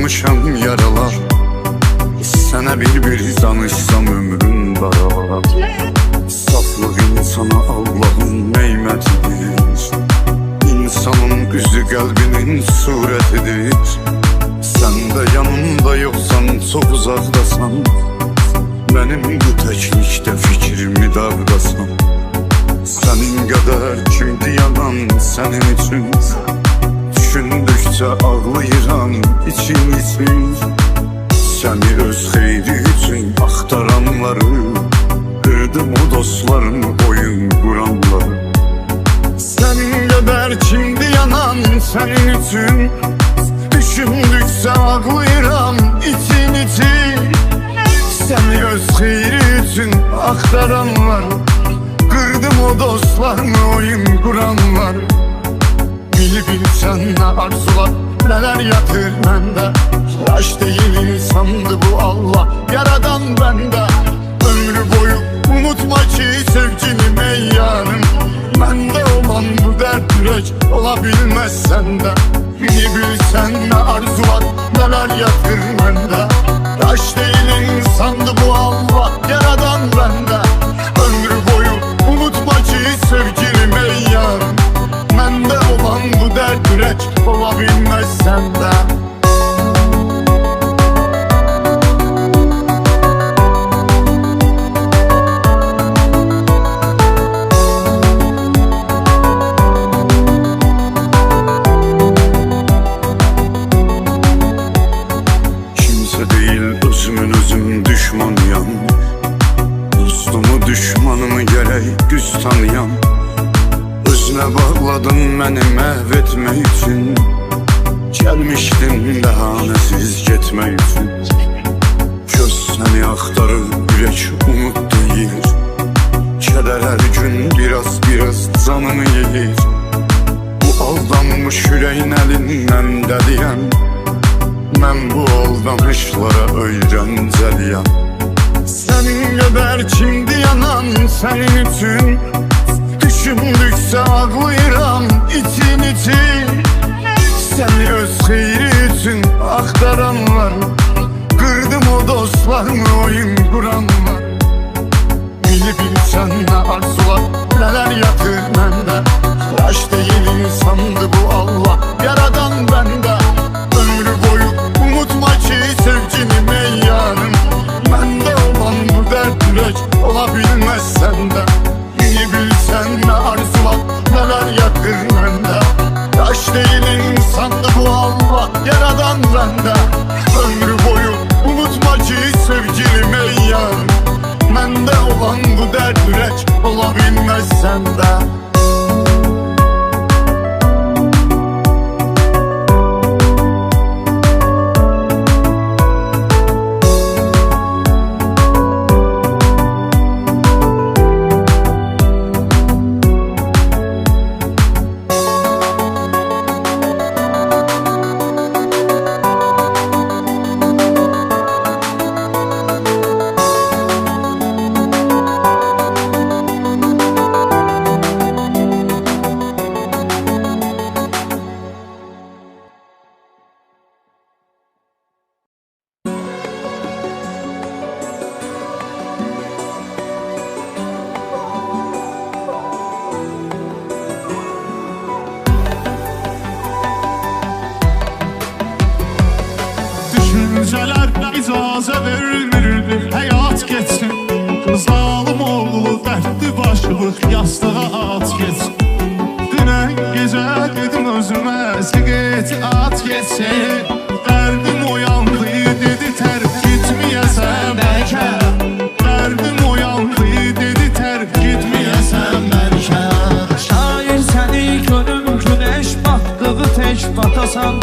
açmışam yaralar. Sana bir danışsam ömrüm darar. Saflık insana Allah'ın neymetidir. İnsanın üzü kalbinin suretidir. Sen de yanımda yoksan, çok uzakdasan, benim bu teklikte fikrimi dağdasan. Senin kadar kimdi yanan senin için? Düşündükçe ağlayıram için. Seni öz xeyri için axtaranları, kırdım o dostlarımı, oyun kuranları. Senin kadar kimdi yanan senin için? Düşündükçe ağlayıram için. Seni öz xeyri için axtaranları, kırdım o dostlarımı, oyun kuranları. Bilsen ne arzular, neler yatır mende. Yaş değil insandı bu Allah yaradan bende. Ömrü boyu unutma ki sevgilim ey yarım. Bende olan bu dert yürek olabilmez sende. Bilsen ne arzular, neler yatır mende. Yaş değil insandı bu Allah yaradan bende. Ömrü boyu unutma ki sevgilim ey yarım. Bende olan bu dert yürek olabilmez sende. Kimse değil özüm düşmanıyam. Dostumu düşmanımı gerek düz tanıyan. Özüne bağladın beni məhv etmek için. Gelmiştin bəhanəsiz getmək üçün. Göz səni axtarır, yürek umut deyir. Kədər hər gün biraz canımı yeyir. Bu aldanmış yüreğin əlindən dəliyəm. Mən bu aldanışlara öyrəncəliyəm. Senin kadar kimdi yanan senin için? Düşündükçe ağlayıram için. Seni öz xeyri için axtaranlar, kırdım o dostlarımı, oyun kuranlar. Bilsen ne arzular, neler yatır mende. Yaş değil insandı bu Allah yaradan bende. Ömrü boyu unutma ki sevgilim ey yarım. Bende olan bu dert yürek olabilmez sende. Bilsen ne arzular, neler yakır bende. Yaş değil insandı bu Allah yaradan bende. Ömrü boyu unutma ki sevgilim ey yarım. Bende olan bu dert yürek olabilmez sende. Düşünceler icazə verilmirdi həyat geçsin. Zalım oğlu dertli başlıq yastığa at geçsin. Dünən gecə dedim özümə siqet at geçsin. Dərdim oyandı dedi tərk gitməyəsən bəlkə. Dərdim oyandı dedi tərk gitməyəsən bəlkə. Şair səni gönül güneş batdığı tək batasan.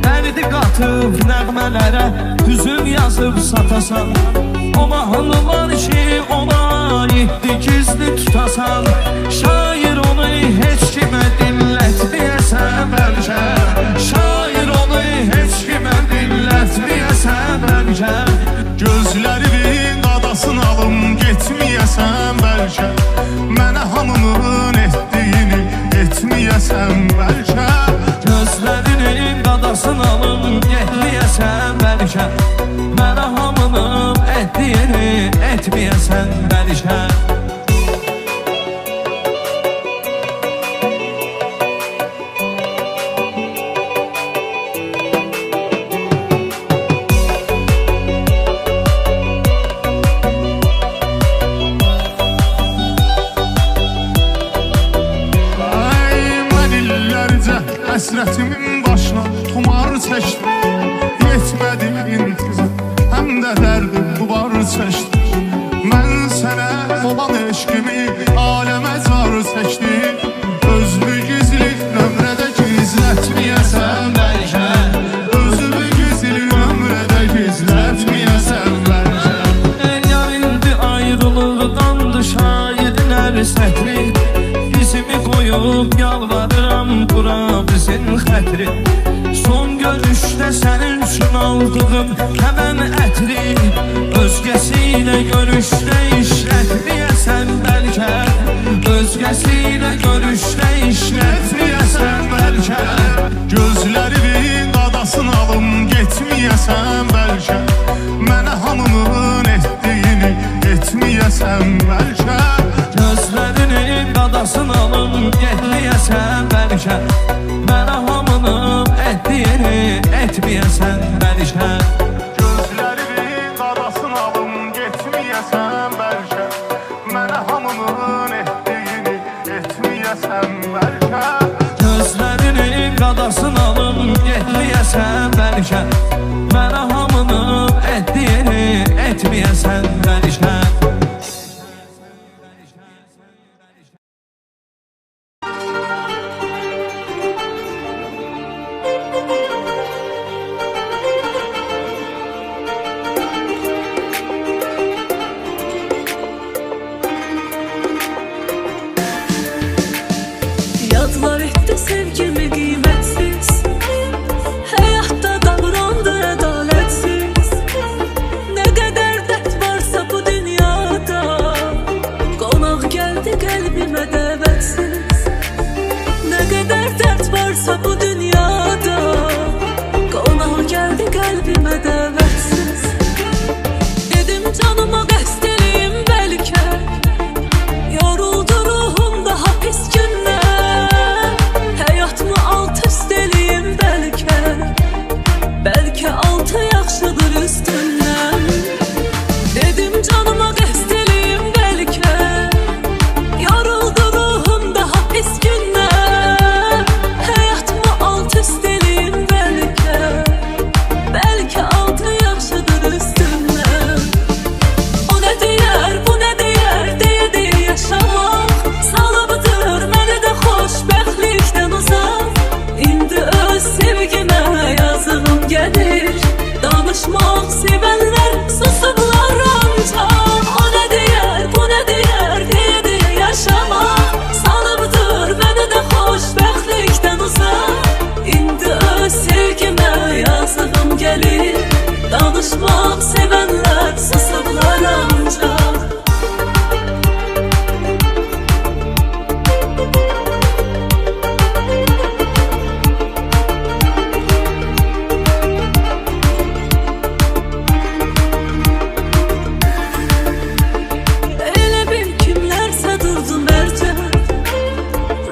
Dərdi qatıb nəğmələrə hüzün yazıb satasan. O mahnılar ki ona aiddi gizli tutasan. Şair onu heç kimə dinlətməyəsən bəlkə. Şair onu heç kimə dinlətməyəsən bəlkə. Gözlərinin qadasını alım getməyəsən bəlkə. Mənə hamının etdiyini etməyəsən bəlkə. Gözlərinin qadasını qadasını alım getməyəsən bəlkə Mənə hamının etdiyini etməyəsən bəlkə Həsrətimin başına tumar çəkdim Yetmədi intizam, həm də dərdim duvar çəkdim Mən sənə olan eşqimi aləmə car çəkdim Özümü gizli nömrədə gizlətməyəsən bəlkə Özümü gizli nömrədə gizlətməyəsən bəlkə Yar indi ayrılıqdandı şairin hər sətri Dizimi qoyub yalvarıram bura bizim xətri Son görüşdə sənin üçün aldığım həmən ətri Özgəsi ilə görüşdə işlətməyəsən bəlkə Özgəsi ilə görüşdə işlətməyəsən bəlkə Gözlərinin qadasını alım getməyəsən bəlkə Mənə hamının etdiyini etməyəsən bəlkə Gözlərinin qadasını alım getməyəsən bəlkə Mənə hamının etdiyini etməyəsən bəlkə Gözlərinin qadasını alım getməyəsən bəlkə Mənə hamının etdiyini etməyəsən bəlkə Gözlərinin qadasını alım getməyəsən bəlkə Mənə hamının etdiyini etməyəsən bəlkə Yadlar etdi sevgimi qiymətsiz Həyatda davrandı ədalətsiz Nə qədər dərd varsa bu dünyada Qonaq gəldi qəlbimə dəvətsiz Nə qədər dərd varsa bu dünyada Qonaq gəldi qəlbimə dəvətsiz Dedim canıma qəsd eləyim bəlkə Yoruldu ruhum daha pis günlər Həyatımı alt üst eləyim bəlkə Bəlkə altı yaxşıdır üstündən Dedim canıma qəsd eləyim bəlkə Yoruldu ruhum daha pis günlər Həyatımı alt üst eləyim bəlkə Bəlkə altı yaxşıdır üstündən O nə deyər, bu nə deyər, deyə yaşamaq Salıbdır məni də xoşbəxtlikdən uzaq İndi öz sevgimə yazığım gəlir Danışmaq sevənlər susublar ancaq O nə deyər, bu nə deyər, deyə yaşamaq Salıbdır məni də xoşbəxtlikdən uzaq İndi öz sevgimə yazığım gəlir Danışmaq sevənlər susublar ancaq Elə bil kimlərsə durdu mərcə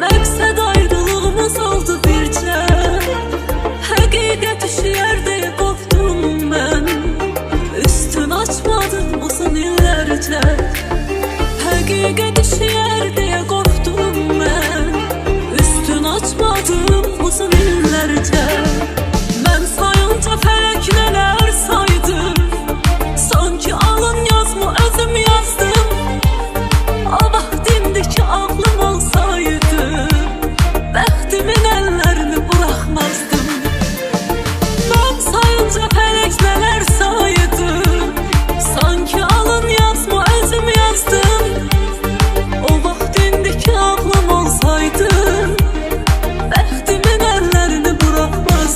Məqsəd ayrılığımız oldu bircə Həqiqət üşüyər deyə qorxdum mən Üstün açmadım uzun illərcə Həqiqət üşüyər deyə qorxdum mən Üstün açmadım uzun illərcə Mən sayınca fələk nələr saydım Sanki alın yazma özüm yazdım O vaxt indiki ağlım olsaydı Bəxtimin əllərini buraxmazdım Mən sayınca fələk nələr saydım Sanki alın yazma özüm yazdım O vaxt indiki ağlım olsaydı Bəxtimin əllərini buraxmazdım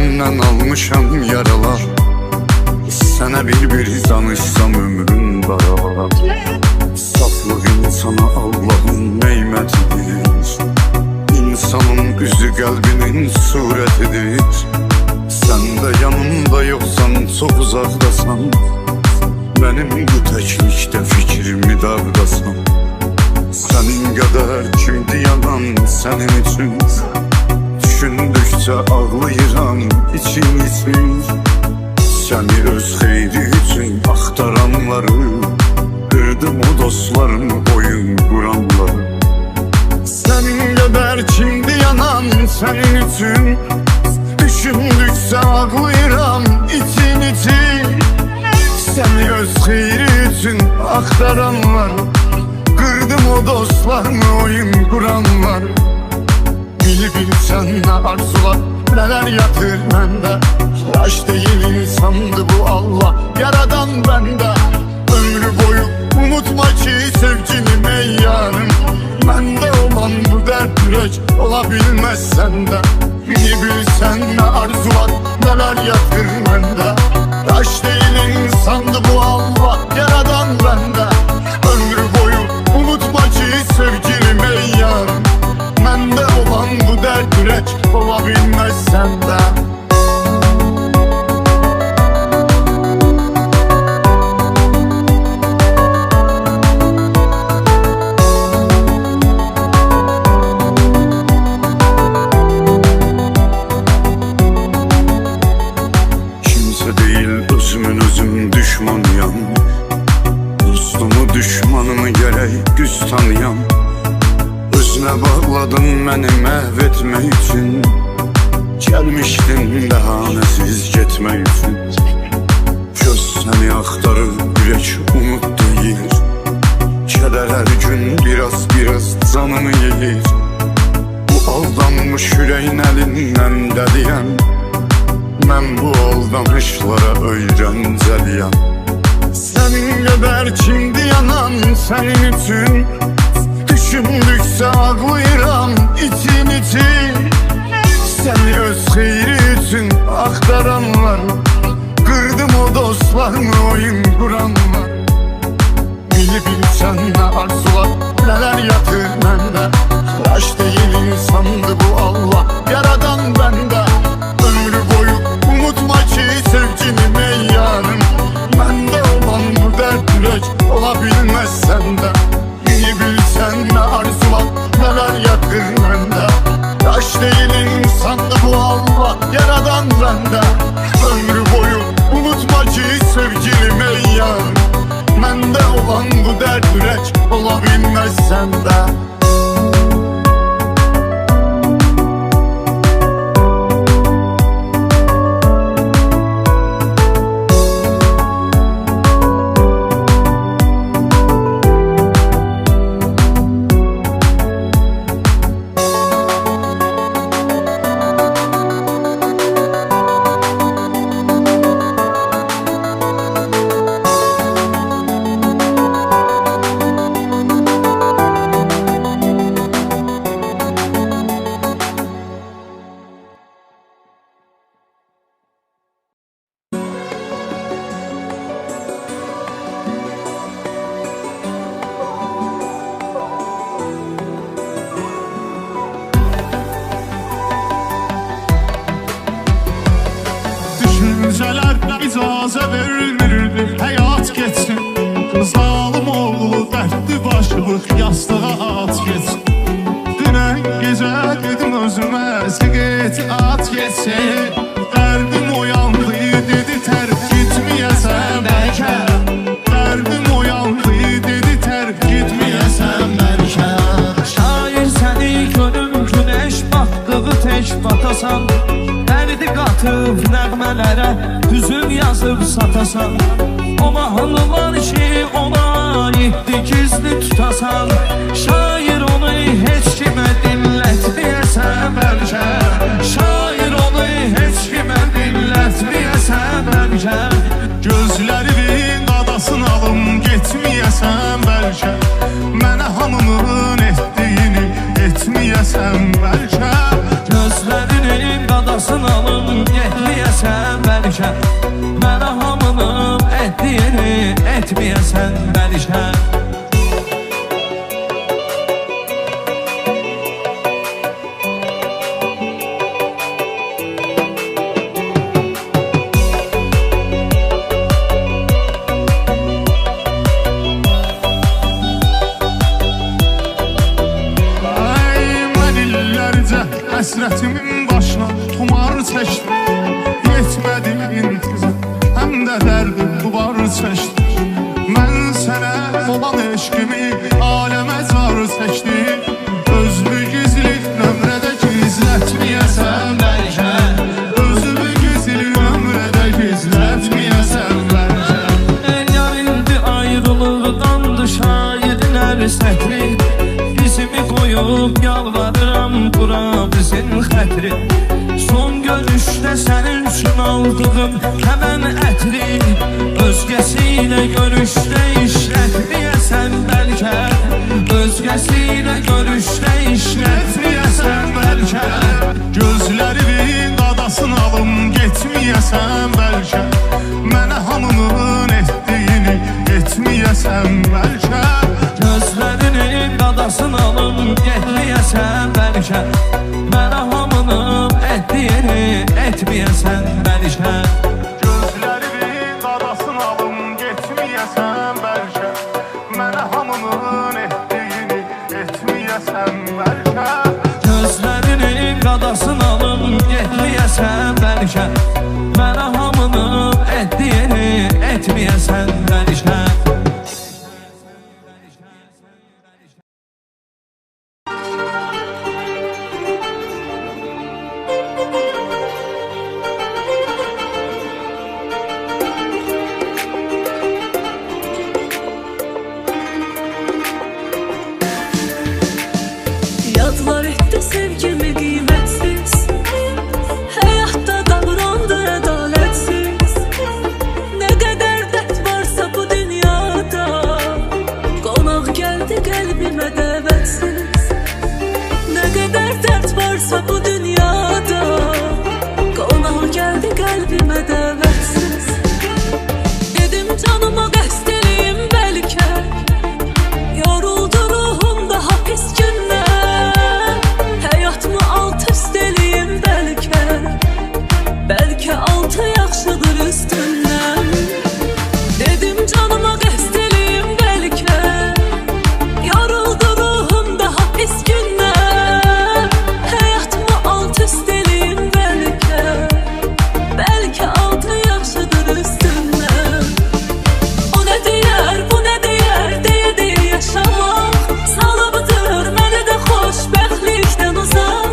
senden almışam yaralar. Sana bir danışsam ömrüm daralar. Saflık insana Allah'ın neymetidir. İnsanın üzü kalbinin suretidir. Sen de yanımda yoksan, çok uzakdasan, benim bu teklikte fikrimi dağdasan. Senin kadar kimdi yanan senin için? Düşündükçe ağlayıram için için. Seni öz xeyri için axtaranları, kırdım o dostlarımı, oyun kuranları. Senin kadar kimdi yanan senin için? Düşündükçe ağlayıram için için. Seni öz xeyri için axtaranları, kırdım o dostlarımı, oyun kuranları. Bilsen ne arzular, neler yatır mende. Yaş değil insandı bu Allah yaradan bende. Ömrü boyu unutma ki sevgilim ey yarım. Bende olan bu dert yürek olabilmez sende. Bilsen ne arzular, neler yatır mende. Yaş değil insandı bu Allah yaradan bende. Ömrü boyu unutma ki sevgilim ey yarım. Bende olan bu dert yürek olabilmez sende. Kimse değil özümün özüm düşmanıyam. Dostumu düşmanımı gerek güz tanıyam. Özüne bağladın beni məhvetmək için. Gelmiştin bəhanəsiz getmək için. Göz səni axtarır, ürək umut deyir. Kədər hər gün biraz canımı yeyir. Bu aldanmış ürəyin əlindən dəliyəm. Mən bu aldanışlara öyrəncəliyəm. Sənin qədər kimdi yanan sənin üçün? Düşündükçe ağlayıram için için. Seni öz xeyri için axtaranlar, kırdım o dostlarımı, oyun kuranlar. Bilsen ne arzular, neler yatır mende. Yaş değil insandı bu Allah yaradan bende. Ömrü boyu unutma ki sevgilim ey yarım. Bende olan bu dert yürek olabilmez sende. Bilsen ne arzular, neler yakır bende. Yaş değil insandı bu Allah yaradan bende. Ömrü boyu unutma ki sevgilim ey yarım. Bende olan bu dert yürek olabilmez sende. Düşünceler icazə vermirdi həyat geçsin. Zalım oğlu dərdli başlıq yastığa at geçsin. Dünən gecə dedim özümə siqet at geçsin. Dərdim oyandı dedi tərk gitməyəsən bəlkə. Dərdim oyandı dedi tərk gitməyəsən bəlkə. Şair səni gönül güneş batdığı tek batasan. Dərdi qatıb nəğmələrə hüzün yazıb satasan. O mahnılar ki ona aiddi gizli tutasan. Şair onu heç kimə dinlətməyəsən bəlkə. Şair onu heç kimə dinlətməyəsən bəlkə. Gözlərimin qadasını alım getməyəsən bəlkə. Mənə hamının etdiyini etməyəsən bəlkə. Gözlərinin qadasını alım getməyəsən etməyəsən bəlkə Mənə hamının etdiyini etməyəsən bəlkə Həsrətimin başına tumar çəkdim Yetmədi intizam Həm də dərdim duvar çəkdim Mən sənə olan eşqimi aləmə car çəkdim Özümü gizli nömrədə gizlətməyəsən bəlkə Özümü gizli nömrədə gizlətməyəsən bəlkə Yarildi ayrılıqdandı şairin hər sətri Bizimi qoyub yalvarıram bura bizim xətri Son görüşdə sənin üçün aldığım kəmən ətri Özgəsi ilə görüşdə işlətməyəsən bəlkə Özgəsi ilə görüşdə işlətməyəsən bəlkə Gözlərimin qadasını alım getməyəsən bəlkə Mənə hamının etdiyini etməyəsən bəlkə Gözlərinin qadasını alım getməyəsən bəlkə Mənə hamının etdiyini etməyəsən bəlkə Gözlərimin qadasını alım getməyəsən bəlkə Mənə hamının etdiyini etməyəsən bəlkə Gözlərinin qadasını alım getməyəsən bəlkə Mənə hamının etdiyini etməyəsən bəlkə Yadlar etdi sevgimi qiymətsiz Həyatda davrandı ədalətsiz Nə qədər dərd varsa bu dünyada Qonaq gəldi qəlbimə dəvətsiz Nə qədər dərd varsa bu dünyada Qonaq gəldi qəlbimə dəvətsiz Dedim canıma qəsd eləyim bəlkə Yoruldu ruhum daha pis günlər Həyatımı alt üst eləyim bəlkə Bəlkə altı yaxşıdır üstündən Dedim canıma qəsd eləyim bəlkə Yoruldu ruhum daha pis günlər Həyatımı alt üst eləyim bəlkə Bəlkə altı yaxşıdır üstündən O nə deyər, bu nə deyər, deyə yaşamaq Salıbdır məni də xoşbəxtlikdən uzaq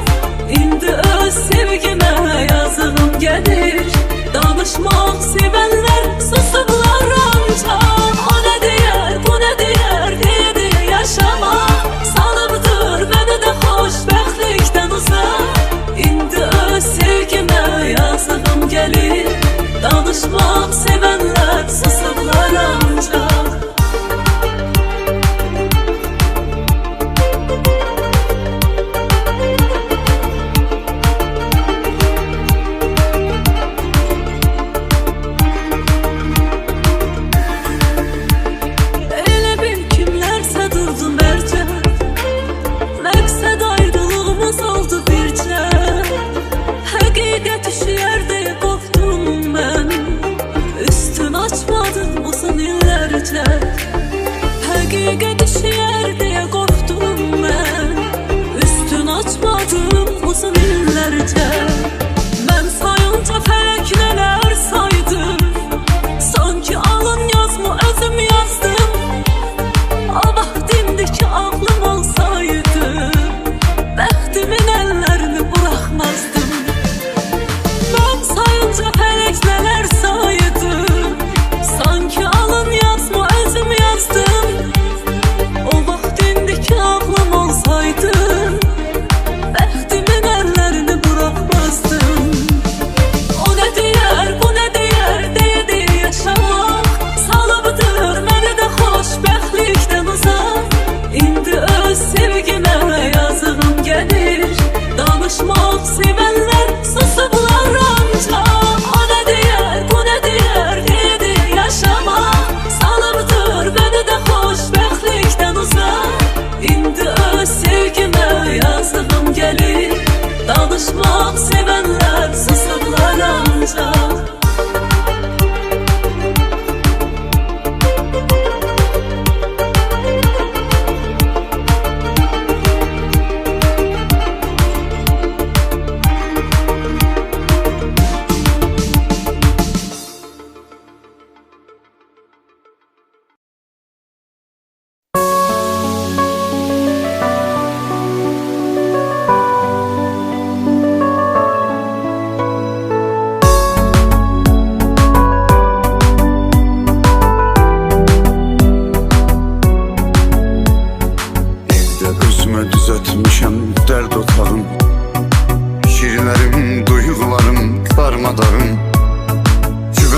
İndi öz sevgimə yazığım gəlir Danışmaq sevənlər susublar ancaq O nə deyər, bu nə deyər, deyə yaşamaq Salıbdır məni də xoşbəxtlikdən uzaq İndi öz sevgimə yazığım gəlir Danışmaq sevənlər susublar ancaq Elə bil kimlərsə durdu mərcə Məqsəd ayrılığımız oldu bircə Həqiqət üşüyər deyə qorxdum mən Üstün açmadım uzun illərcə Həqiqət üşüyər deyə qorxdum mən Üstün açmadım uzun illərcə Mən sayınca fələk nələr saydım Sanki alın yazımı özüm yazdım O vaxt indiki ağlım olsaydı Bəxtimin əllərini buraxmazdım Mən sayınca fələk nələr saydım Sanki alın yazımı özüm yazdım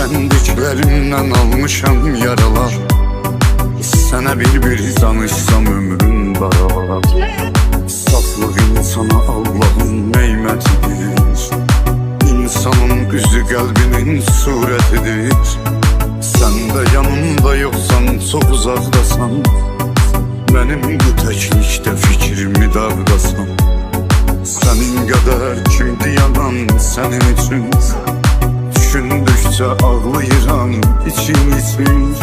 Güvendiklerimden almışam yaralar. Sana bir danışsam ömrün baralar. Saflık insana Allah'ın nimetidir. İnsanın üzü kalbinin suretidir. Sen de yanımda yoksan, çok uzakdasan, benim bu teklikte fikrimi dağdasan. Senin kadar kimdi yanan senin için? Düşündükçe ağlayıram için için.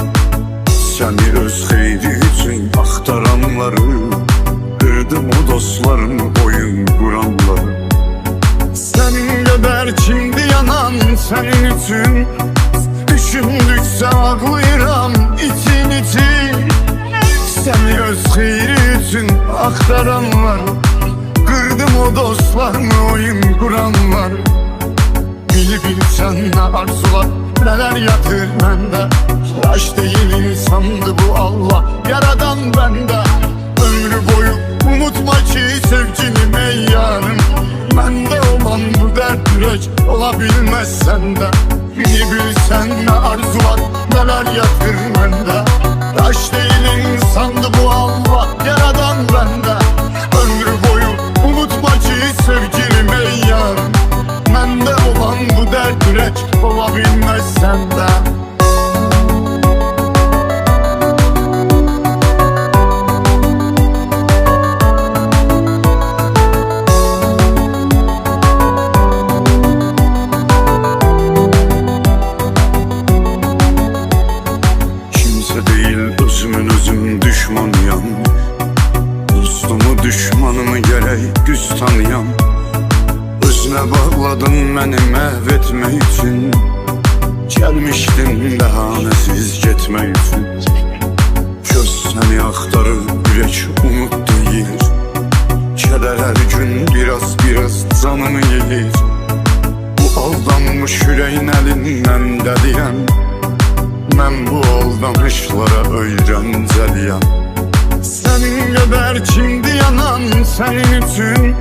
Seni öz xeyri için axtaranları, kırdım o dostlarımı, oyun kuranları. Senin kadar kimdi yanan senin için? Düşündükçe ağlayıram için için. Seni öz xeyri için axtaranları, kırdım o dostlarımı, oyun kuranları. Bilsen ne arzular, neler yatır bende. Yaş değil insandı bu Allah, yaradan bende. Ömrü boyu unutma ki sevgilim ey yarım. Bende olan bu dert yürek olabilmez sende. Bilsen ne arzular, neler yatır bende. Yaş değil insandı bu Allah, yaradan bende. Ömrü boyu unutma ki sevgilim ey yarım. Bende olan bu dert yürek olabilmez sende. Kimse değil özüm düşmanıyam. Dostumu düşmanımı gerek düz tanıyam. Özüne bağladın beni məhv için. Gelmiştin bəhanəsiz getmək üçün. Göz səni axtarır, ürək umut deyir. Kədər hər gün biraz canımı yeyir. Bu aldanmış ürəyin əlindən dəliyəm. Mən bu aldanışlara öyrəncəliyəm. Sənin qədər kimdi yanan sənin üçün?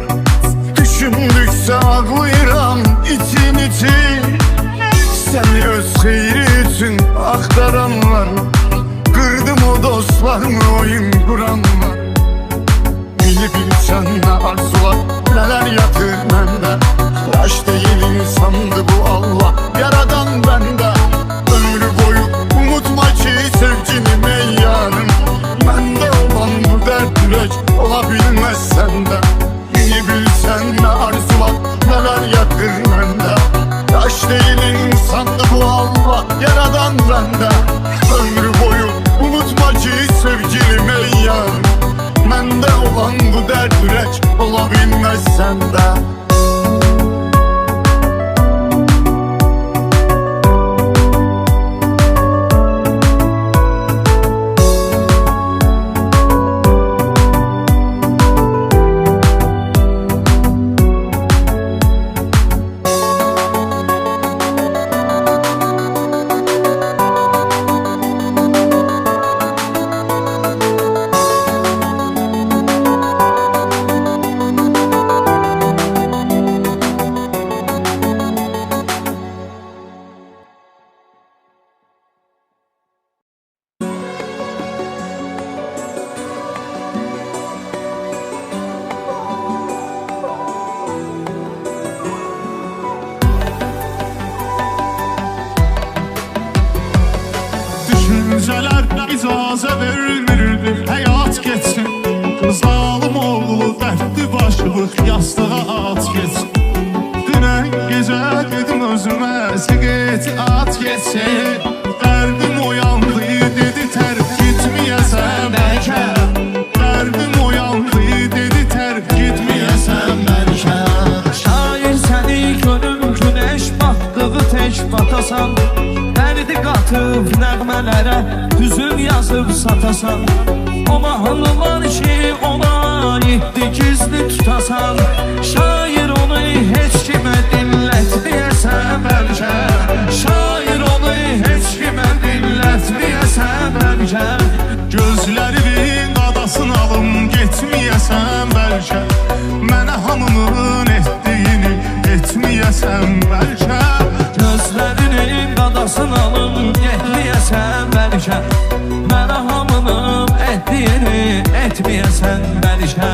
Düşündükçe ağlayıram için için. Seni öz xeyri için axtaranlar, kırdım o dostlarımı, oyun kuranlar. Bilsen ne arzular, neler yatır bende. Yaş değil insandı bu Allah, yaradan bende. Ömrü boyu unutma ki sevgilim ey yarım. Bende olan bu dert yürek olabilmez sende. Bilsen ne arzular, neler yakır bende. Yaş değil insandı bu Allah, yaradan bende. Ömrü boyu unutma ki sevgilim ey yarım. Bende olan bu dert yürek olabilmez sende. Düşünceler icazə verilmirdi həyat geçsin. Zalım oğlu dərdli başlıq yastığa at geçsin. Dünən gecə dedim özümə siqeti at geçsin. Dərdim oyandı dedi tərk gitməyəsən bəlkə. Dərdim oyandı dedi tərk gitməyəsən bəlkə. Şair səni gönül güneş batdığı tek batasan. Dərdi qatıb nəğmələrə hüzün yazıb satasan. O mahnılar ki ona aiddi gizli tutasan. Şair onu heç kimə dinlətməyəsən bəlkə. Şair onu heç kimə dinlətməyəsən bəlkə. Gözlərimin qadasını alım getməyəsən bəlkə. Mənə hamının etdiyini etməyəsən bəlkə. Gözlərinin qadasını alım getməyəsən bəlkə Mənə hamının etdiyini etməyəsən bəlkə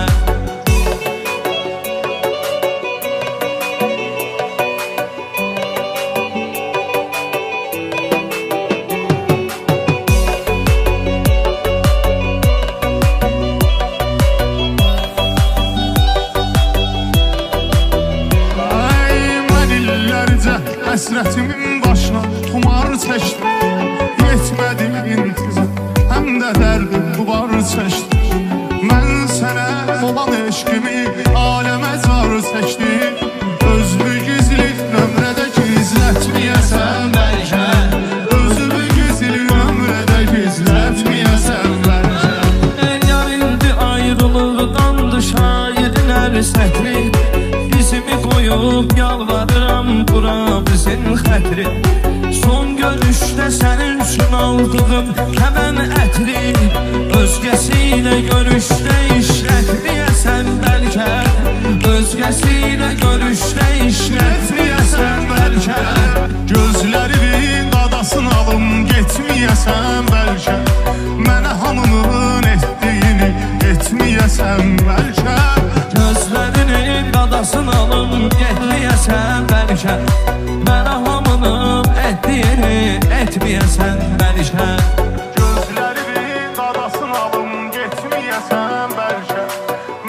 Həsrətimin başına xumar çəkdim Yetmədi intizam, həm də dərdim qubar çəkdim Mən sənə olan eşqimi aləmə car çəkdim Özlü gizli nömrədə gizlətməyəsən bəlkə Özlü gizli nömrədə gizlətməyəsən bəlkə Yar indi ayrılıqdandı şairin hər sətri Bizimi qoyub yalvarıram bura bizim xətri Son görüşdə sənin üçün aldığım kəmən ətri Özgəsi ilə görüşdə işlətməyəsən bəlkə Özgəsi ilə görüşdə işlətməyəsən bəlkə Gözlərinin qadasını alım getməyəsən bəlkə Mənə hamının etdiyini etməyəsən bəlkə Gözlərinin qadasını alım getməyəsən bəlkə Mənə hamının etdiyini etməyəsən bəlkə Gözlərinin qadasını alım getməyəsən bəlkə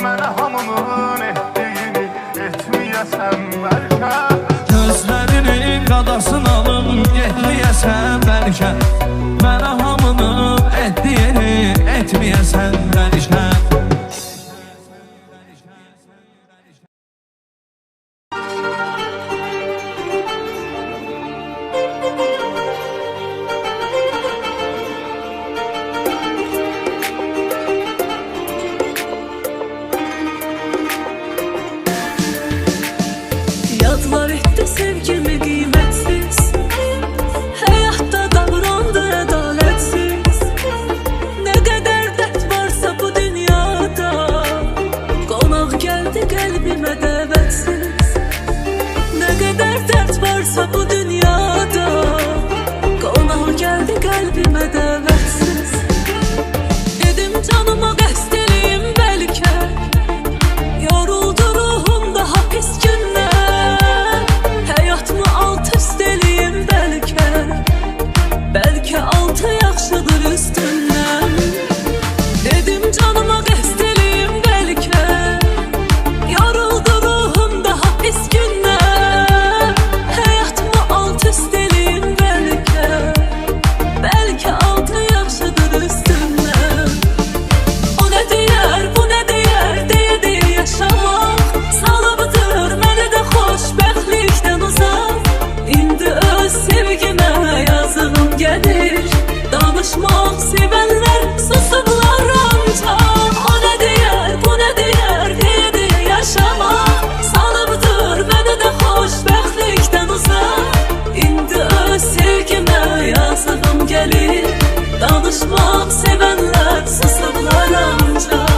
Mənə hamının etdiyini etməyəsən bəlkə Gözlərinin qadasını alım getməyəsən bəlkə Mənə hamının etdiyini etməyəsən bəlkə Yadlar etdi sevgimi qiymətsiz Həyatda davrandı ədalətsiz Nə qədər dərd varsa bu dünyada Qonaq gəldi qəlbimə dəvətsiz Nə qədər dərd varsa bu dünyada Qonaq gəldi qəlbimə dəvətsiz Dedim canıma qəsd eləyim bəlkə Yoruldu ruhum daha pis günlər Həyatımı alt üst eləyim bəlkə Bəlkə altı yaxşıdır üstündən Dedim canıma qəsd eləyim bəlkə Yoruldu ruhum daha pis günlər Həyatımı alt üst eləyim bəlkə Bəlkə altı yaxşıdır üstündən O nə deyər, bu nə deyər, deyə yaşamaq Salıbdır məni də xoşbəxtlikdən uzaq İndi öz sevgimə yazığım gəlir Danışmaq sevənlər susublar ancaq O nə deyər, bu nə deyər, deyə yaşamaq Salıbdır məni də xoşbəxtlikdən uzaq İndi öz sevgimə yazığım gəlir Danışmaq sevənlər susublar ancaq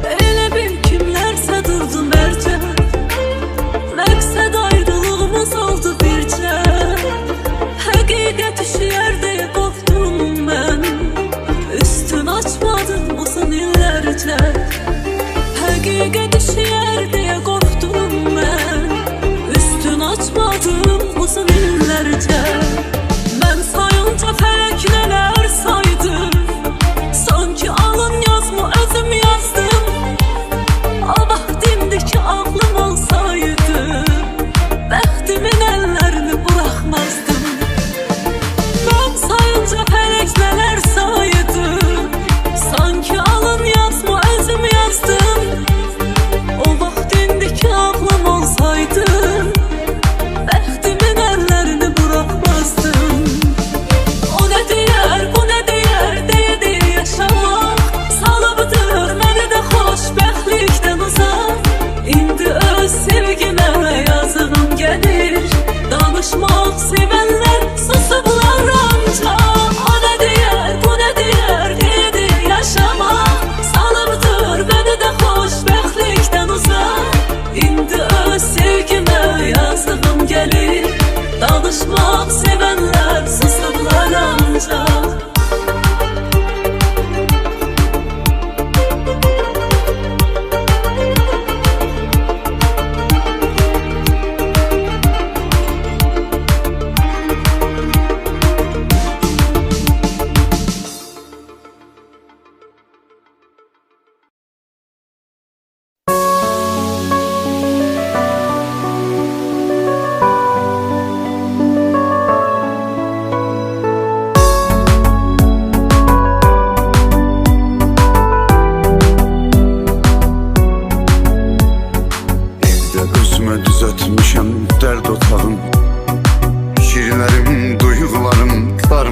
Elə bil kimlərsə durdu mərcə Məqsəd ayrılığımız oldu bircə Həqiqət üşüyər deyə qorxdum mən Üstün açmadım uzun illər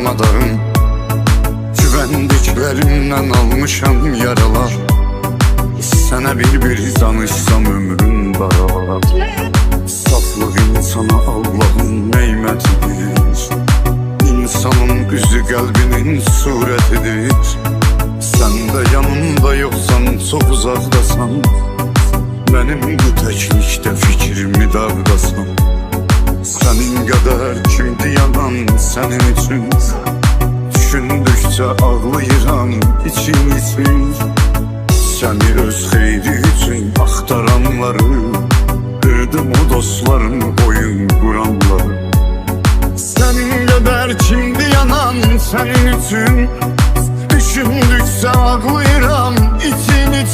darmadağın. Güvendiklerimden almışam yaralar. Sana bir danışsam ömrün baralar. Saflık insana Allah'ın neymetidir. İnsanın üzü kalbinin suretidir. Sen de yanımda yoksan, çok uzakdasan, benim bu teklikte fikrimi dağdasan. Senin kadar kimdi yanan senin için? Düşündükçe ağlayıram için. Seni öz xeyri için axtaranları, kırdım o dostlarımı, oyun kuranları. Senin kadar kimdi yanan senin için? Düşündükçe ağlayıram için.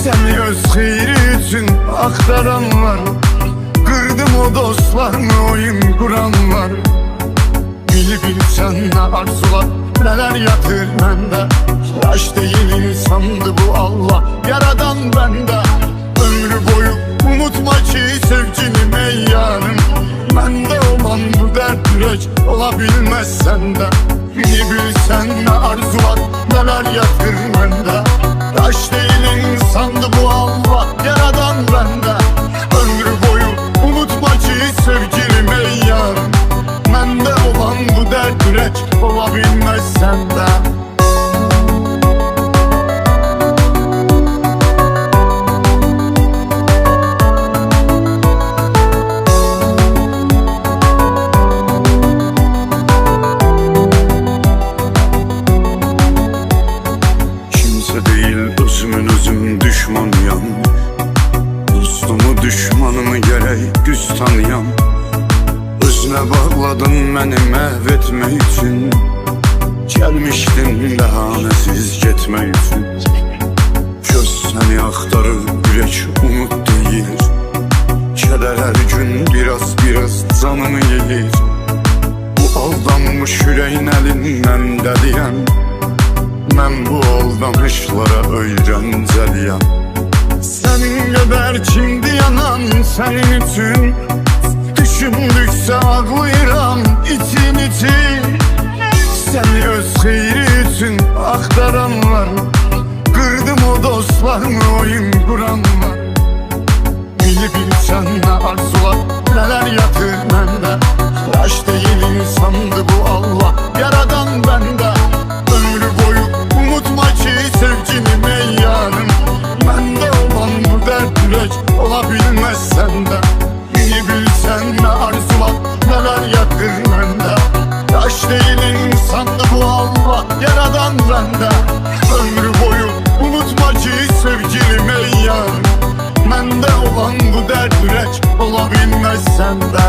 Seni öz xeyri için axtaranları, kırdım o dostlarımı, oyun kuranları. Bilsen ne arzular, neler yatır mende. Yaş değil insandı bu Allah yaradan bende. Ömrü boyu unutma ki sevgilim ey yarım. Bende olan bu dert yürek olabilmez sende. Bilsen ne arzular, neler yatır mende. Yaş değil insandı bu Allah yaradan bende. Ömrü boyu unutma ki sevgilim ey yarım. Bende olan bu dert yürek olabilmez sende. Kimse değil özüm düşmanıyam. Dostumu düşmanımı gerek düz tanıyam. Özüne bağladın beni məhvetmək için. Gelmiştin bəhanəsiz getmək için. Göz səni axtarır, ürək umut deyir. Kədər hər gün biraz canımı yeyir. Bu aldanmış ürəyin əlindən dəliyəm. Mən bu aldanışlara öyrəncəliyəm. Sənin qədər kimdi yanan sənin üçün? Düşündükçe ağlayıram için. Seni öz xeyri için axtaranlar, kırdım o dostlarımı, oyun kuranlar. Bilsen ne arzular, neler yatır mende. Yaş değil insandı bu Allah yaradan bende. Ömrü boyu unutma ki sevgilim ey yarım. Bende olan bu dert yürek olabilmez sende. Bilsen ne arzular, neler yakır bende. Yaş değil insandı bu Allah yaradan bende. Ömrü boyu unutma ki sevgilim ey yarım. Bende olan bu dert yürek olabilmez sende.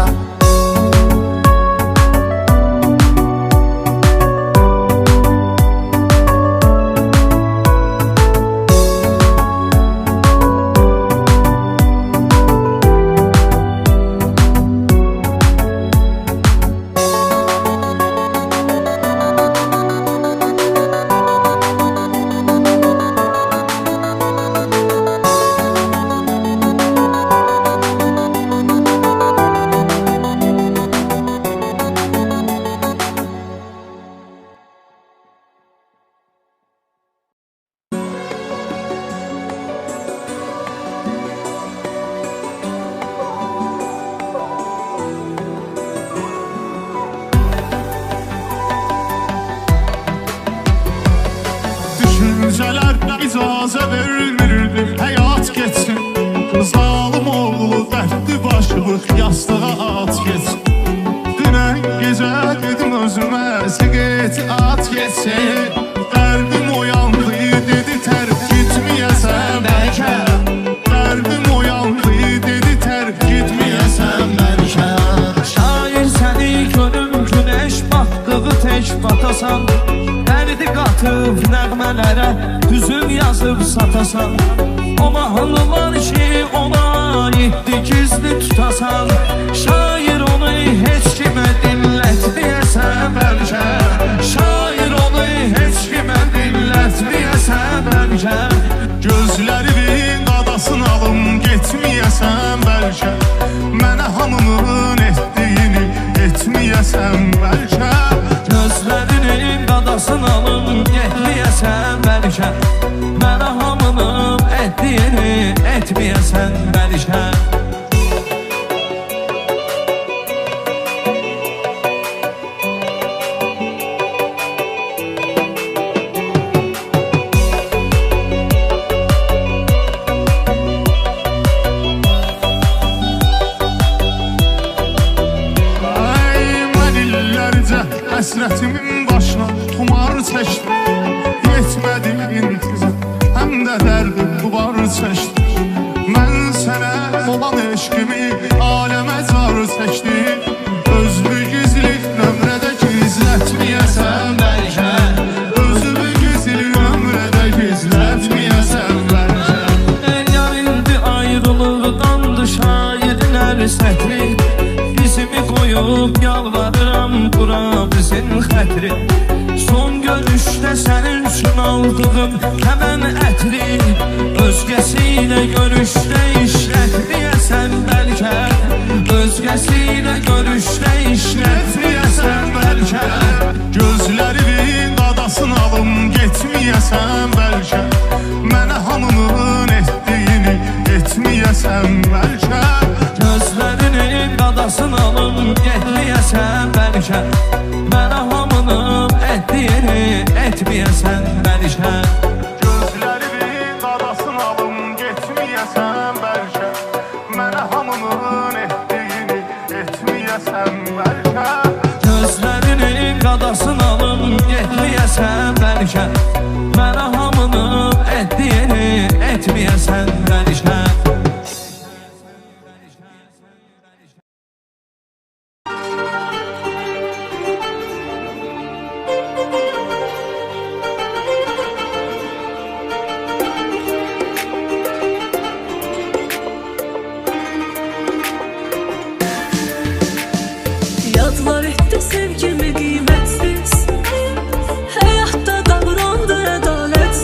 Düşünceler icazə verilmirdi həyat geçsin. Zalım oğlu dertli başlıq yastığa at geçsin. Dünən gecə dedim özümə siqet at geçsin. Dərdim oyandı dedi tərk gitməyəsən bəlkə. Dərdim oyandı dedi tərk gitməyəsən bəlkə. Şair səni görüm güneş batdığı tek batasan. Dərdi qatıb nəğmələrə hüzün yazıb satasan. O mahnılar ki ona aiddi gizli tutasan. Şair onu heç kimə dinlətməyəsən bəlkə. Şair onu heç kimə dinlətməyəsən bəlkə. Gözlərinin qadasını alım getməyəsən bəlkə. Mənə hamının etdiyini etməyəsən bəlkə. qadasını alım getməyəsən bəlkə Mənə hamının etdiyini etməyəsən bəlkə Həsrətimin başına tumar çəkdi Yetmədi intizam Həm də dərdim duvar çəkdi Mən sənə olan eşqimi aləmə car çəkdi Özümü gizli nömrədə gizlətməyəsən bəlkə Özümü gizli nömrədə gizlətməyəsən bəlkə Yar indi ayrılıqdandı şairin hər sətri Bizimi qoyub yalvarıram bura bizim xətri Son görüşdə sənin üçün aldığım həmən ətri Özgəsi ilə görüşdə işlətməyəsən bəlkə Özgəsi ilə görüşdə işlətməyəsən bəlkə Gözlərinin qadasını alım getməyəsən bəlkə Mənə hamının etdiyini etməyəsən bəlkə Gözlərinin qadasını alım getməyəsən bəlkə Mənə hamının etdiyini etməyəsən bəlkə Gözlərinin qadasını alım getməyəsən bəlkə Mənə hamının etdiyini etməyəsən bəlkə Gözlərinin qadasını alım getməyəsən bəlkə Mənə hamının etdiyini etməyəsən bəlkə Yadlar etdi sevgimi qiymətsiz Həyatda davrandı ədalət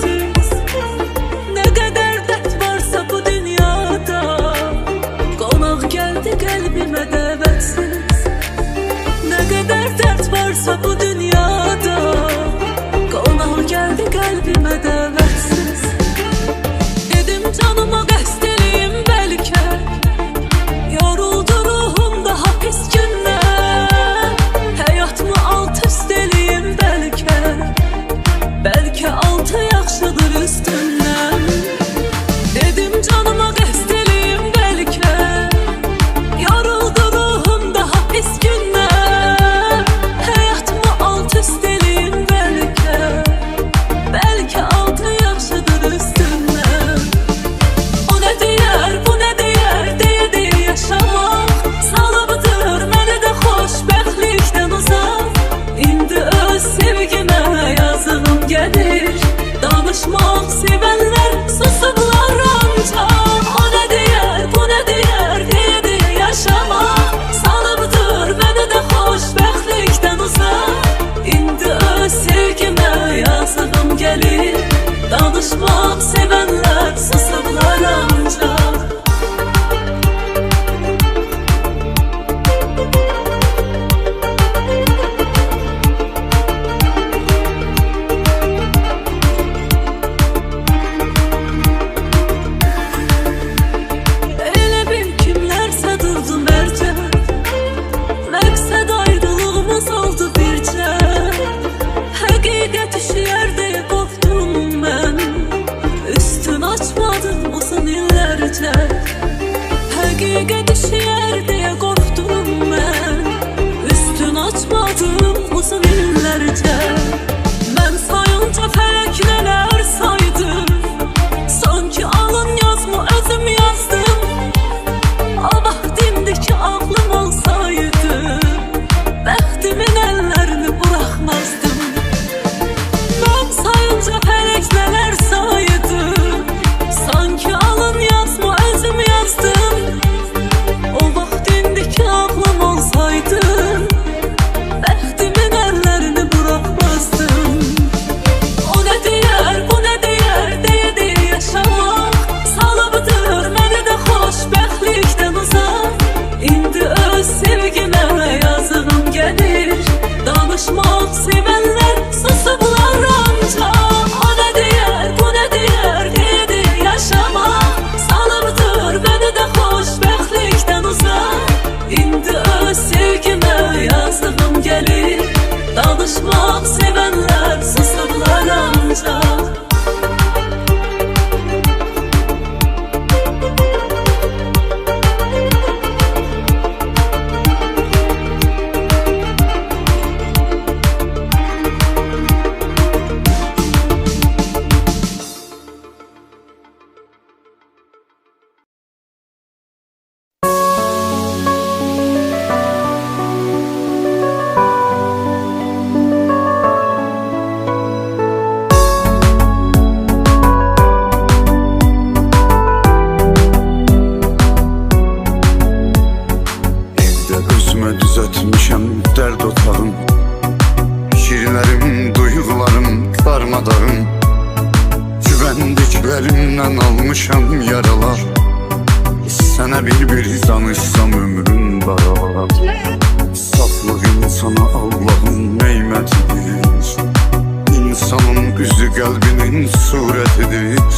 sana Allah'ın nimetidir. İnsanın üzü kalbinin suretidir.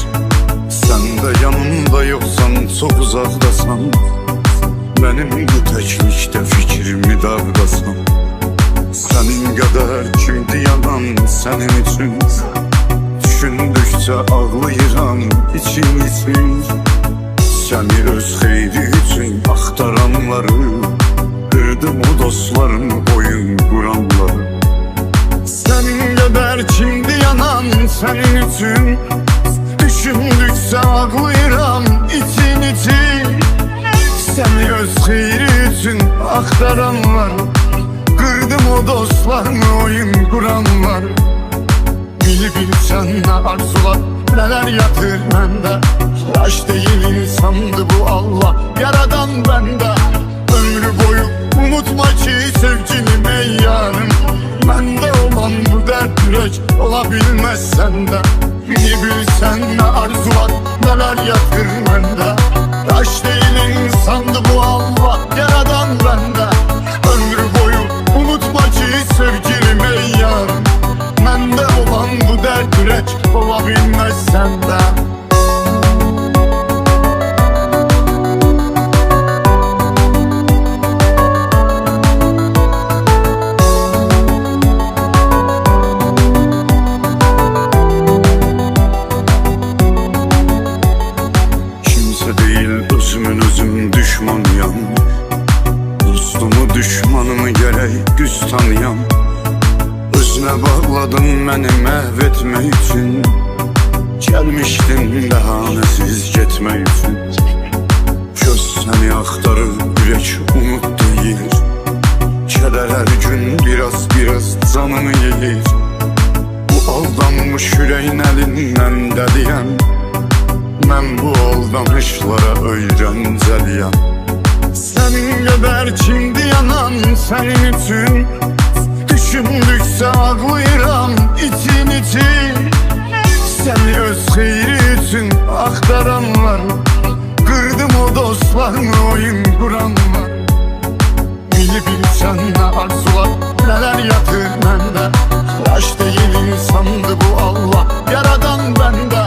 Sen de yanımda yoksan, çok uzakdasan, benim bu teklikte fikrimi dağdasan. Senin kadar kimdi yalan senin için, düşündükçe ağlayıram için için. Seni öz xeyri için axtaranları, kırdım o dostlarımı, oyun kuranları. Senin kadar kimdi yanan senin için, düşündükçe ağlayıram için için. Seni öz xeyri için axtaranları, kırdım o dostlarımı, oyun kuranları. Bilsen ne arzular, neler yatır bende. Yaş değil insandı bu Allah yaradan bende. Ömrü boyu unutma ki sevgilim ey yarım. Bende olan bu dert yürek olabilmez sende. Bilsen ne arzular, neler yatır bende. Yaş değil insandı bu Allah yaradan bende. Ömrü boyu unutma ki sevgilim ey yarım. Bende olan bu dert yürek olabilmez sende. Kimse değil özümün özüm düşmanıyam. Dostumu düşmanımı gerek güz tanıyam. Özüne bağladın beni məhvetmək üçün, gəlmişdin bəhanəsiz getmək üçün. Göz səni axtarır, ürək umut deyir. Kədər hər gün biraz canımı yeyir. Bu aldanmış ürəyin əlindən dəliyəm. Mən bu aldanışlara öyrəncəliyəm. Sənin qədər kimdi yanan sənin üçün, düşündükçe ağlayıram için için. Seni öz xeyri için axtaranlar, kırdım o dostlarımı, oyun kuranlar. Bilsen ne arzular, neler yatır bende. Yaş değil insandı bu Allah yaradan bende.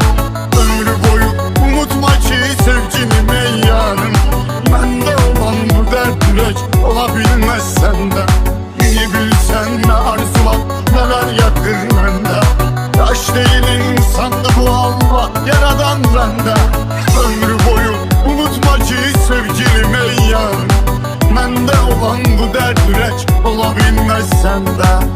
Ömrü boyu unutma ki sevgilim ey yarım. Bende olan bu dert yürek olabilmez sende. Bilsen ne arzular, neler yakır bende. Yaş değil insandı bu Allah yaradan bende. Ömrü boyu unutma ki sevgilim ey yarım. Bende olan bu dert yürek olabilmez sende.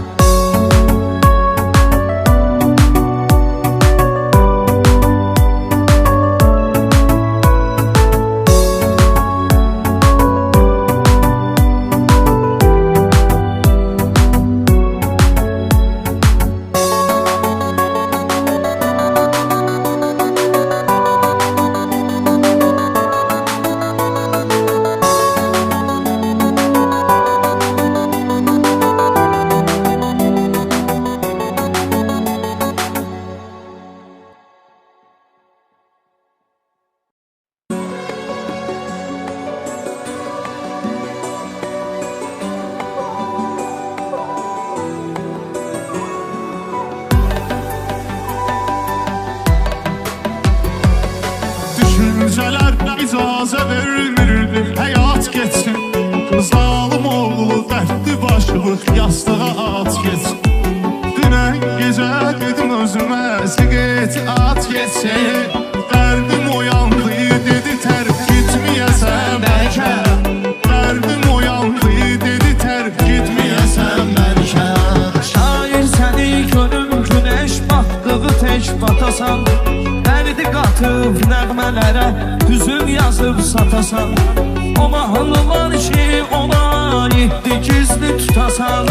Düşünceler icazə verir, həyat geçsin. Zalım oğlu dərdli başlıq yastığa at geçsin. Dünən gecə dedim özümə siqet at geçsin. Dərdim oyandı dedi tərk gitməyəsən bəlkə. Dərdim oyandı dedi tərk gitməyəsən bəlkə. Şair səni gönül güneş batdığı tek batasan. Dərdi qatıb nəğmələrə hüzün yazıb satasan. O mahnılar ki ona aiddi gizli tutasan.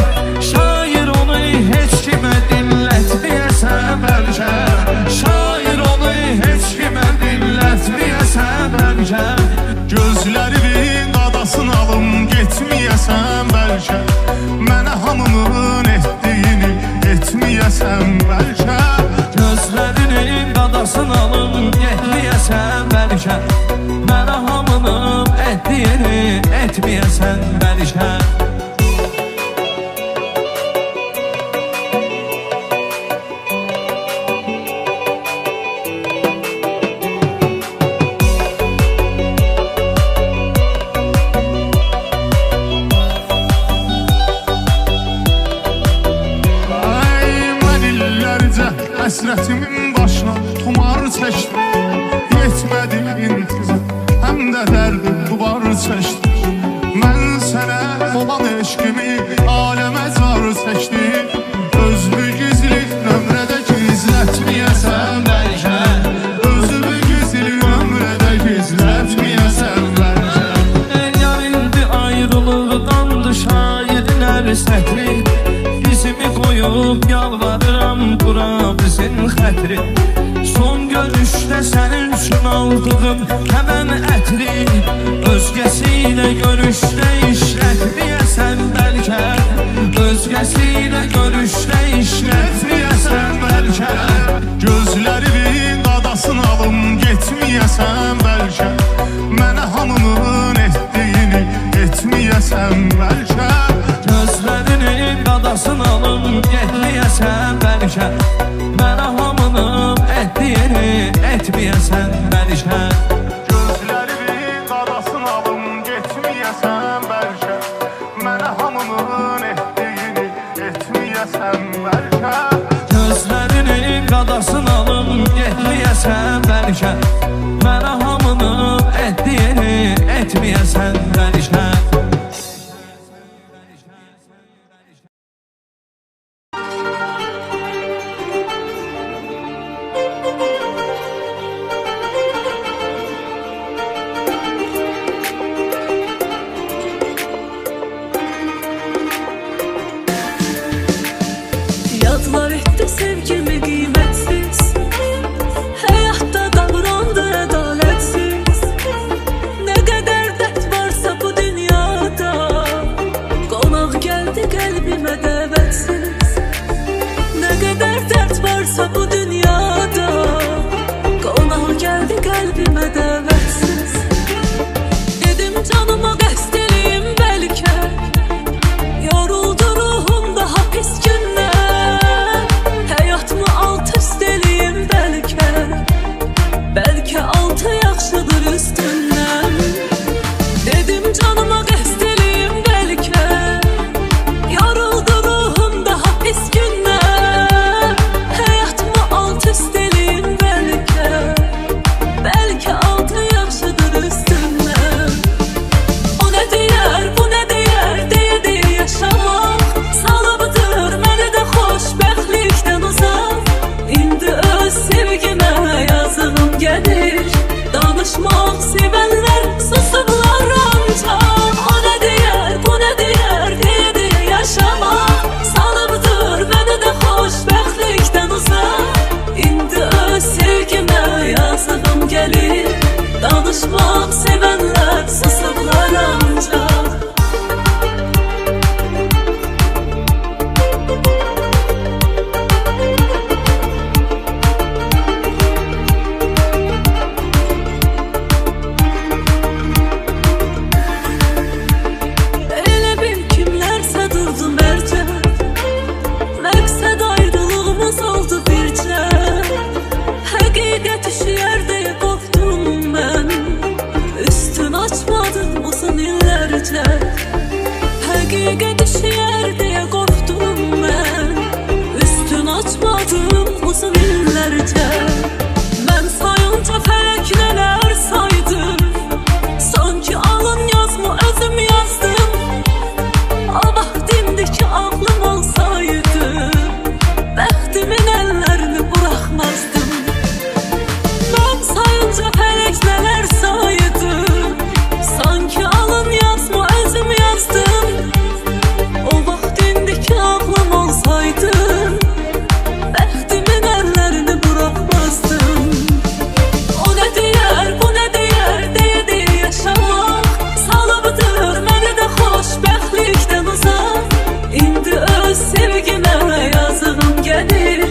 Şair onu heç kimə dinlətməyəsən bəlkə. Şair onu heç kimə dinlətməyəsən bəlkə. Gözlərimin qadasını alım getməyəsən bəlkə. Mənə hamının etdiyini etməyəsən bəlkə. Gözlərinin qadasını alım getməyəsən bəlkə. Mənə hamının etdiyini etməyəsən bəlkə. Həsrətimin başına tumar çəkdi. Yetmədi intizam, həm də dərdim duvar çəkdi. Mən sənə olan eşqimi aləmə zar çəkdim. Özümü gizli nömrədə gizlətməyəsən bəlkə. Özümü gizli nömrədə gizlətməyəsən bəlkə. Yar indi ayrılıqdandı şairin hər sətri. Dizimi qoyub yalvarıram bura bizim xətri. Son görüşdə sənin üçün aldığım həmən ətri. Özgəsiylə görüşdə işlətməyəsən bəlkə. Özgəsiylə görüşdə işlətməyəsən bəlkə. Gözlərimin qadasını alım getməyəsən bəlkə. Mənə hamının etdiyini etməyəsən bəlkə. Gözlərinin qadasını alım getməyəsən bəlkə. Mənə hamının etdiyini etməyəsən bəlkə. Gözlərimin qadasını alım getməyəsən bəlkə. Mənə hamının etdiyini etməyəsən bəlkə. Gözlərinin qadasını alım getməyəsən bəlkə. Mənə hamının etdiyini etməyəsən bəlkə. Yadlar etdi sevgimi qiymətsiz. Həyatda davrandı ədalətsiz. Nə qədər dərd varsa bu dünyada, qonaq gəldi qəlbimə dəvətsiz. Nə qədər dərd varsa bu dünyada, qonaq gəldi qəlbimə dəvətsiz. Dedim canıma qəsd eləyim bəlkə, yoruldu ruhum daha pis günlər. Həyatımı alt üst eləyim bəlkə, bəlkə altı yaxşıdır üstündən. Dedim canıma qəsd eləyim bəlkə, yoruldu ruhum daha pis günlər. Həyatımı alt üst eləyim bəlkə, bəlkə altı yaxşıdır üstündən. O nə deyər, bu nə deyər, deyə yaşamaq salıbdır məni də xoşbəxtlikdən uzaq. İndi öz sevgimə yazığım gəlir, danışmaq sevənlər susublar ancaq. O nə deyər, bu nə deyər, deyə yaşamaq salıbdır məni də xoşbəxtlikdən uzaq. İndi öz sevgimə yazığım gəlir, danışmaq sevənlər susublar ancaq. Elə bil kimlərsə durdu mərcə, məqsəd ayrılığımız oldu bircə. Həqiqət üşüyər deyə qorxdum mən, üstün açmadım uzun illərcə. Həqiqət üşüyər deyə qorxdum mən, üstün açmadım uzun illərcə. Mən sayınca fələk nələr saydım, sanki alın yazımı özüm yazdım. O vaxt indiki ağlım olsaydı, bəxtimin əllərini buraxmazdım. Mən sayınca fələk nələr saydım, sanki alın yazımı özüm yazdım. O vaxt indiki ağlım olsaydı, bəxtimin əllərini buraxmazdım. O nə deyər, bu nə deyər, deyə yaşamaq salıbdır məni də xoşbəxtlikdən uzaq. İndi öz sevgimə yazığım gəlir,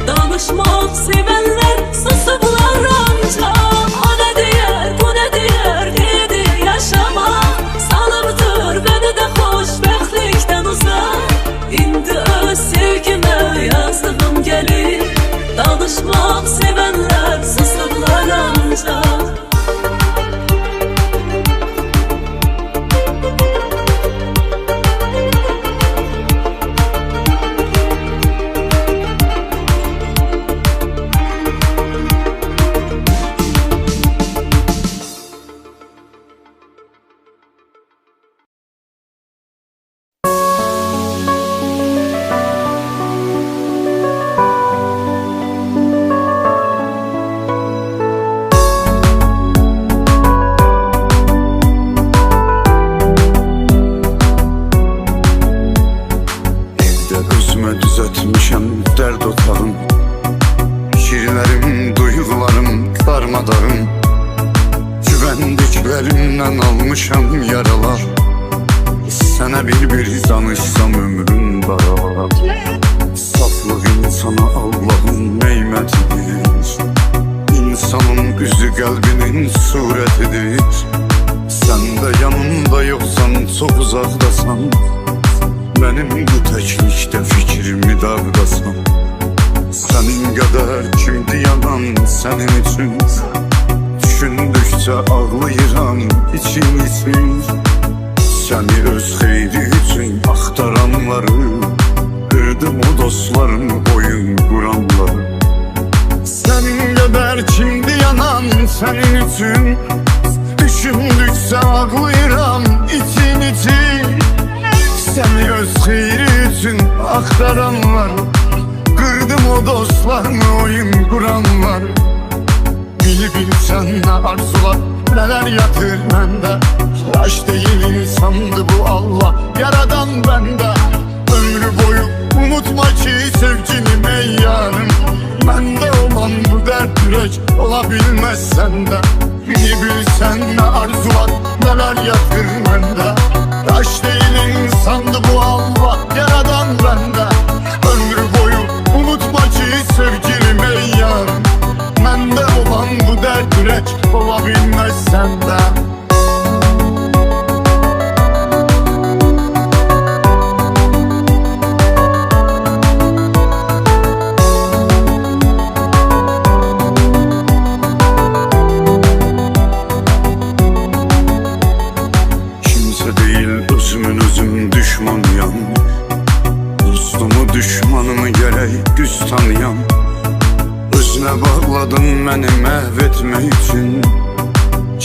danışmaq sevənlər susublar ancaq. O nə deyər, bu nə deyər, deyə yaşamaq salıbdır məni də xoşbəxtlikdən uzaq. İndi öz sevgimə yazığım gəlir, danışmaq sevənlər susublar ancaq. etmişəm dərd otağım. Şiirlərim, duyğularım darmadağın. Güvəndiklərimdən almışam yaralar. Sənə bir danışsam ömrüm daralar. Saflıq insana Allahın neymətidir. İnsanın üzü qəlbinin surətidir. Sən də yanımda yoxsan, çox uzaqdasan. Mənim bu təklikdə fikrimi dağdasan. Sənin qədər kimdi yanan sənin üçün. Düşündükcə ağlayıram için. Səni öz xeyri üçün axtaranları, qırdım o dostlarımı, oyun quranları. Sənin qədər kimdi yanan sənin üçün. Düşündükcə ağlayıram için. Səni öz xeyri üçün axtaranlar, qırdım o dostlarımı, oyun quranlar. Bilsən nə arzular, nələr yatır məndə. Yaş deyil insandı bu Allah yaradan bəndə. Ömrü boyu unutma ki sevgilim ey yarım. Məndə olan bu dərd ürək ola bilməz səndə. Bilsən nə arzular, nələr yatır məndə. Yaş deyil insandı bu Allah yaradan bəndə. Ömrü boyu unutma ki sevgilim ey yarım. Məndə olan bu dərd ürək ola bilməz səndə. Kimsə deyil özüm düşmanıyam. Dostumu düşmanımı gərək düz tanıyam. Özünə bağladın məni məhv etmək üçün.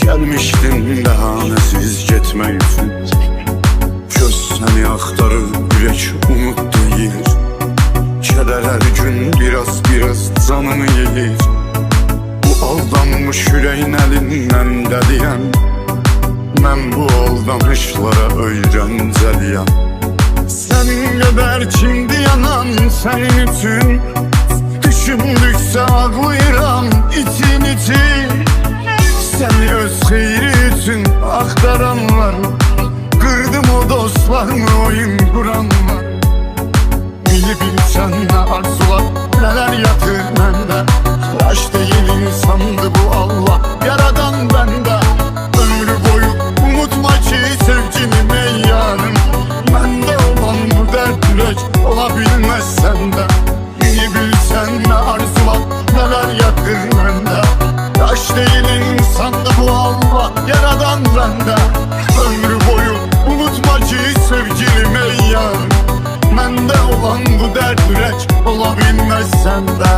Gəlmişdin bəhanəsiz getmək üçün. Göz səni axtarır, ürək umut deyir. Kədər hər gün biraz canımı yeyir. Bu aldanmış ürəyin əlindən dəliyəm. Mən bu aldanışlara öyrəncəliyəm. Sənin qədər kimdi yanan sənin üçün. Düşündükcə ağlayıram için. Səni öz xeyri üçün axtaranlar, qırdım o dostlarımı, oyun quranlar. Bilsən nə arzular, nələr yatır məndə. Yaş deyil insandı bu Allah yaradan bəndə. Ömrü boyu unutma ki sevgilim ey yarım. Məndə olan bu dərd ürək ola bilməz səndə. Bilsən nə arzular, nələr yatır məndə. Yaş deyil insandı bu Allah yaradan bəndə. Ömrü boyu unutma ki sevgilim ey yarım. Məndə olan bu dərd ürək ola bilməz səndə.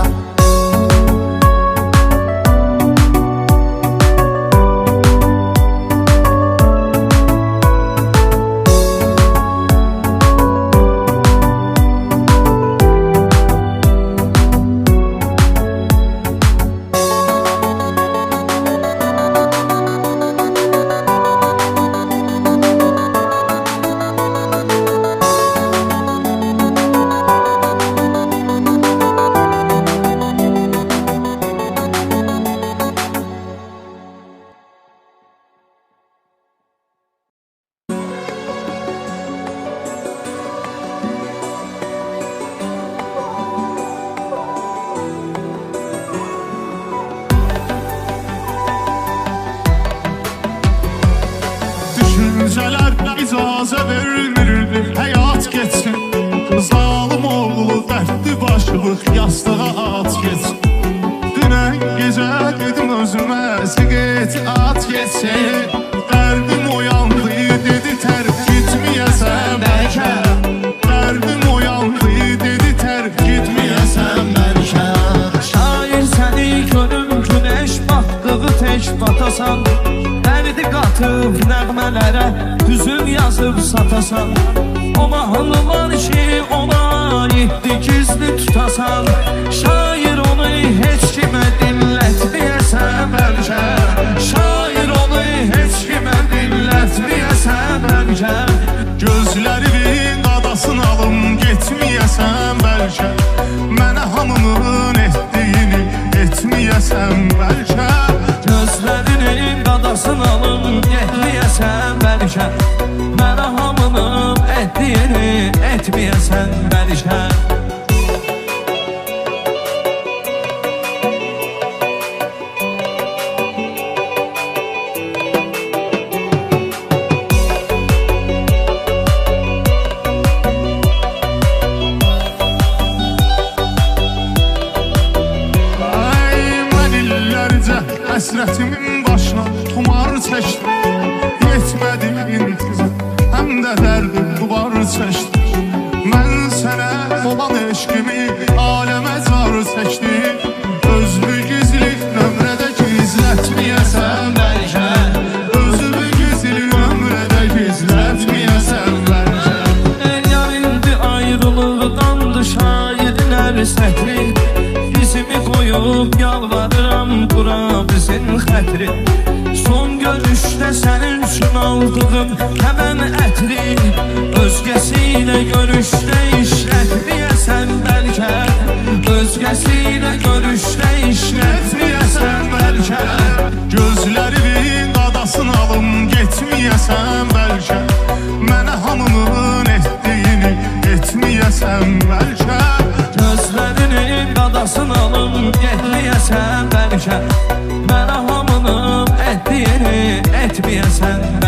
Düşüncələr icazə verilmirdi həyat geçsin. Zalım oğlu dərdli başlıq yastığa at geçsin. Dünən gecə dedim özümə siqet at geçsin. Dərdim oyandı dedi tərk gitməyəsən bəlkə. Dərdim oyandı dedi tərk gitməyəsən bəlkə. Şair səni görüm güneş batdığı tək batasan. Dərdi qatıb nəğmələrə hüzün yazıb satasan. O mahnılar ki ona aiddi gizli tutasan. Şair onu heç kimə dinlətməyəsən bəlkə. Şair onu heç kimə dinlətməyəsən bəlkə. Gözlərimin qadasını alım getməyəsən bəlkə. bəlkə Mənə hamının etdiyini etməyəsən bəlkə Gözlərinin qadasını alım Getməyəsən bəlkə Mənə hamının etdiyini etməyəsən bəlkə Həsrətimin başına tumar çəkdim Yetmədi intizam, həm də dərdim duvar çəkdim Mən sənə olan eşqimi aləmə car çəkdim Özlü gizli nömrədə gizlətməyəsən bəlkə Özlü gizli nömrədə gizlətməyəsən bəlkə Yar indi ayrılıqdandı şairin hər sətri Dizimi qoyub yalvarıram bura bizim xətri Son görüşdə sənin üçün aldığım həmən ətri Özgəsi ilə görüşdə işlətməyəsən bəlkə Özgəsi ilə görüşdə işlətməyəsən bəlkə Gözlərinin qadasını alım getməyəsən bəlkə Mənə hamının etdiyini etməyəsən bəlkə Gözlərinin qadasını alım getməyəsən bəlkə Mənə hamının etdiyini etməyəsən